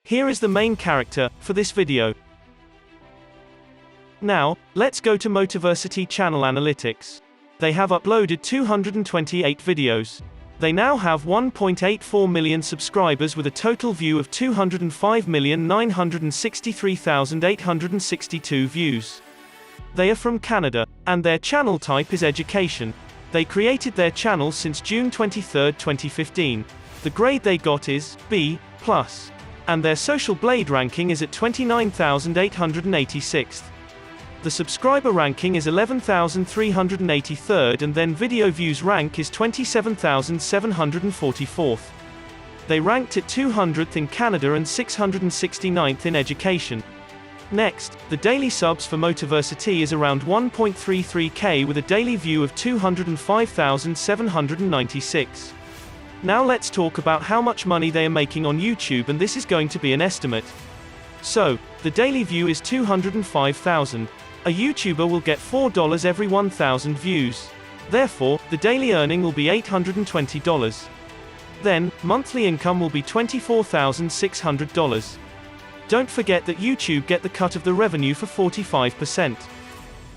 Here is the main character for this video. Now, let's go to Motiversity channel analytics. They have uploaded 228 videos. They now have 1.84 million subscribers with a total view of 205,963,862 views. They are from Canada, and their channel type is education. They created their channel since June 23, 2015. The grade they got is B+, and their Social Blade ranking is at 29,886th. The subscriber ranking is 11,383rd, and then video views rank is 27,744th. They ranked at 200th in Canada and 669th in education. Next, the daily subs for Motiversity is around 1.33k with a daily view of 205,796. Now let's talk about how much money they are making on YouTube, and this is going to be an estimate. So, the daily view is 205,000. A YouTuber will get $4 every 1,000 views. Therefore, the daily earning will be $820. Then, monthly income will be $24,600. Don't forget that YouTube get the cut of the revenue for 45%.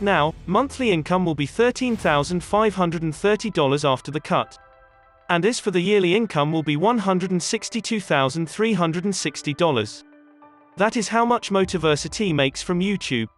Now, monthly income will be $13,530 after the cut. And as for the yearly income will be $162,360. That is how much Motiversity makes from YouTube.